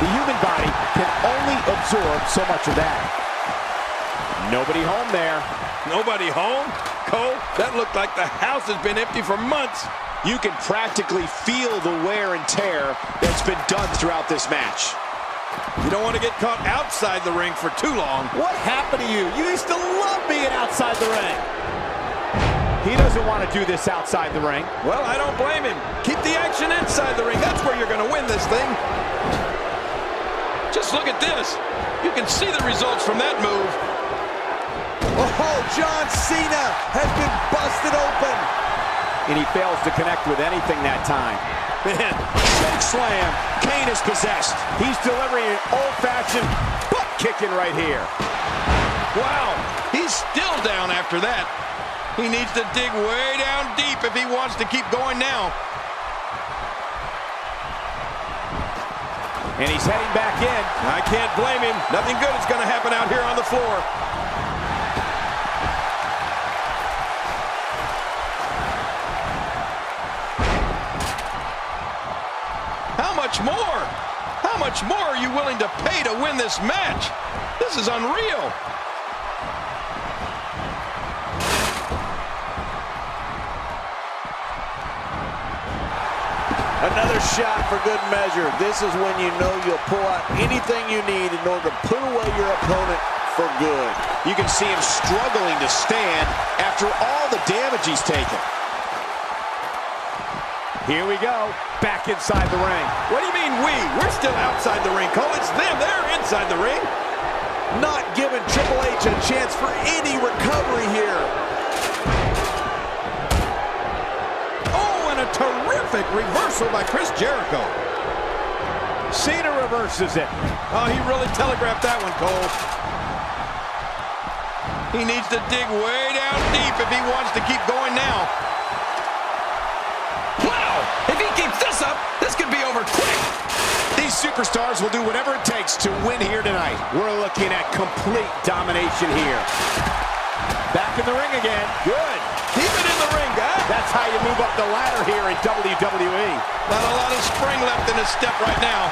The human body can only absorb so much of that. Nobody home there. Nobody home? Cole, that looked like the house has been empty for months. You can practically feel the wear and tear that's been done throughout this match. You don't want to get caught outside the ring for too long. What happened to you? You used to love being outside the ring. He doesn't want to do this outside the ring. Well, I don't blame him. Keep the action inside the ring. That's where you're going to win this thing. Just look at this. You can see the results from that move. Oh, John Cena has been busted open. And he fails to connect with anything that time. Man, choke slam. Kane is possessed. He's delivering an old-fashioned butt kicking right here. Wow, he's still down after that. He needs to dig way down deep if he wants to keep going now. And he's heading back in. I can't blame him. Nothing good is going to happen out here on the floor. How much more? How much more are you willing to pay to win this match? This is unreal. Another shot for good measure. This is when you know you'll pull out anything you need in order to put away your opponent for good. You can see him struggling to stand after all the damage he's taken. Here we go, back inside the ring. What do you mean we? We're still outside the ring, Cole. It's them. They're inside the ring. Not giving Triple H a chance for any recovery here. Oh, and a terrific reversal by Chris Jericho. Cena reverses it. Oh, he really telegraphed that one, Cole. He needs to dig way down deep if he wants to keep going now. Wow! If he keeps this up, this could be over quick. These superstars will do whatever it takes to win here tonight. We're looking at complete domination here. Back in the ring again. Good. Keep it in the ring, guys. That's how you move up the ladder here in WWE. Not a lot of spring left in his step right now.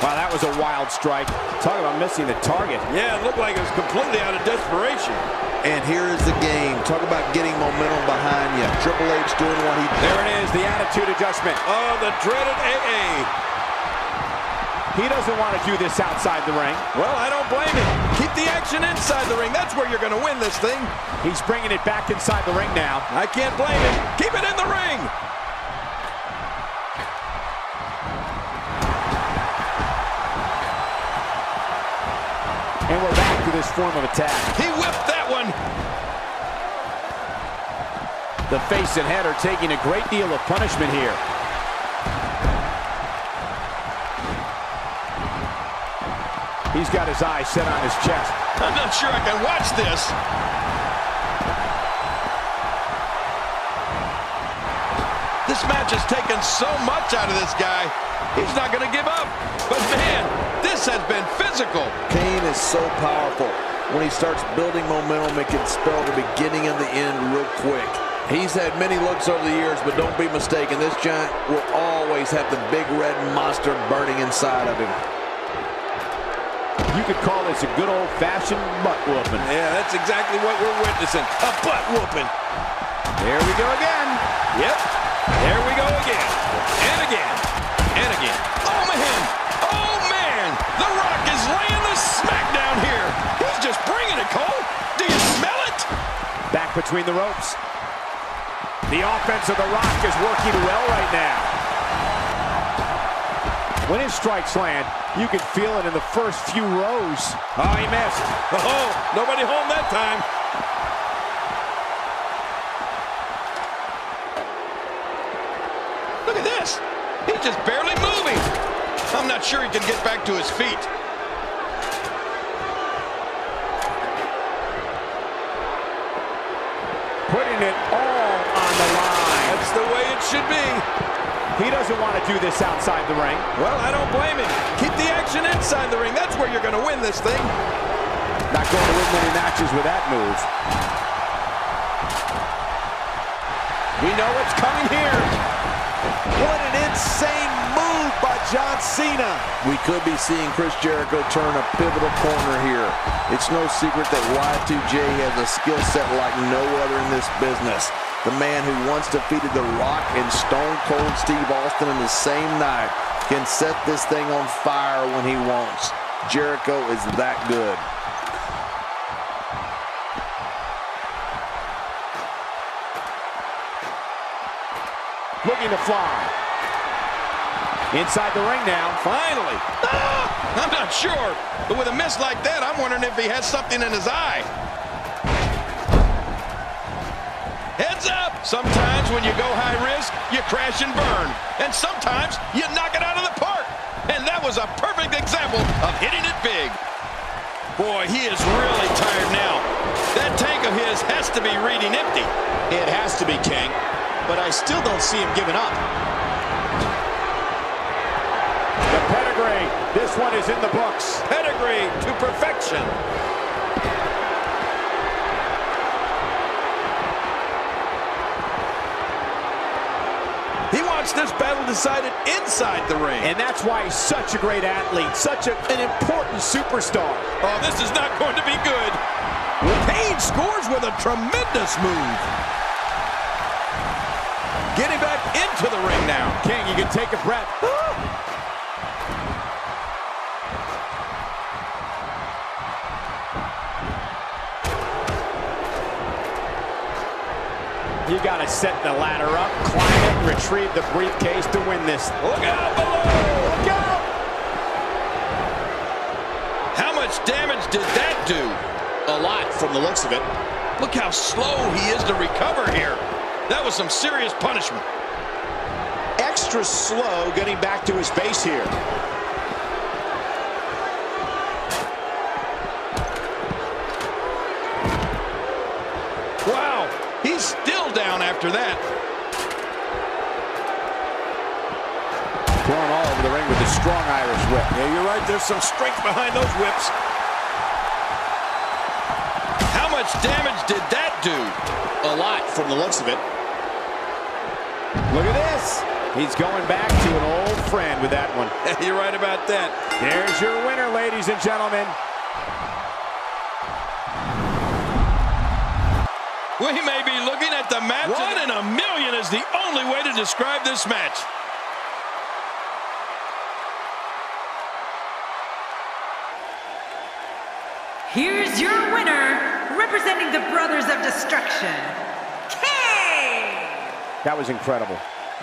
Wow, that was a wild strike. Talk about missing the target. Yeah, it looked like it was completely out of desperation. And here is the game. Talk about getting momentum behind you. Triple H doing what he does. There it is, the attitude adjustment. Oh, the dreaded AA. He doesn't want to do this outside the ring. Well, I don't blame him. Keep the action inside the ring. That's where you're going to win this thing. He's bringing it back inside the ring now. I can't blame him. Keep it in the ring. And we're back to this form of attack. He whipped that one. The face and head are taking a great deal of punishment here. He's got his eyes set on his chest. I'm not sure I can watch this. This match has taken so much out of this guy. He's not going to give up. But man, this has been physical. Kane is so powerful. When he starts building momentum, it can spell the beginning and the end real quick. He's had many looks over the years, but don't be mistaken. This giant will always have the big red monster burning inside of him. You could call this a good old-fashioned butt whooping. Yeah, that's exactly what we're witnessing. A butt whooping. There we go again. Yep. There we go again. And again. And again. Oh, man. Oh, man. The Rock is laying the smackdown here. He's just bringing it, Cole. Do you smell it? Back between the ropes. The offense of The Rock is working well right now. When his strikes land, you can feel it in the first few rows. Oh, he missed. Oh, nobody home that time. Look at this. He's just barely moving. I'm not sure he can get back to his feet. Putting it all on the line. That's the way it should be. He doesn't want to do this outside the ring. Well, I don't blame him. Keep the action inside the ring. That's where you're going to win this thing. Not going to win many matches with that move. We know what's coming here. What an insane move by John Cena. We could be seeing Chris Jericho turn a pivotal corner here. It's no secret that Y2J has a skill set like no other in this business. The man who once defeated The Rock and Stone Cold Steve Austin in the same night can set this thing on fire when he wants. Jericho is that good. Looking to fly. Inside the ring now. Finally. I'm not sure, but with a miss like that, I'm wondering if he has something in his eye. Heads up! Sometimes when you go high risk, you crash and burn. And sometimes you knock it out of the park. And that was a perfect example of hitting it big. Boy, he is really tired now. That tank of his has to be reading empty. It has to be, King. But I still don't see him giving up. The pedigree. This one is in the books. Pedigree to perfection. He wants this battle decided inside the ring. And that's why he's such a great athlete, such an important superstar. Oh, this is not going to be good. Kane scores with a tremendous move. Getting back into the ring now. King, you can take a breath. You got to set the ladder up, climb it, and retrieve the briefcase to win this. Look out below! Look out! How much damage did that do? A lot from the looks of it. Look how slow he is to recover here. That was some serious punishment. Extra slow getting back to his base here. Wow, he's still down after that. Thrown all over the ring with a strong Irish whip. Yeah, you're right. There's some strength behind those whips. How much damage did that do? A lot from the looks of it. Look at this. He's going back to an old friend with that one. You're right about that. There's your winner, ladies and gentlemen. We may be looking at the match. 1 in a million is the only way to describe this match. Here's your winner, representing the Brothers of Destruction, Kane! That was incredible.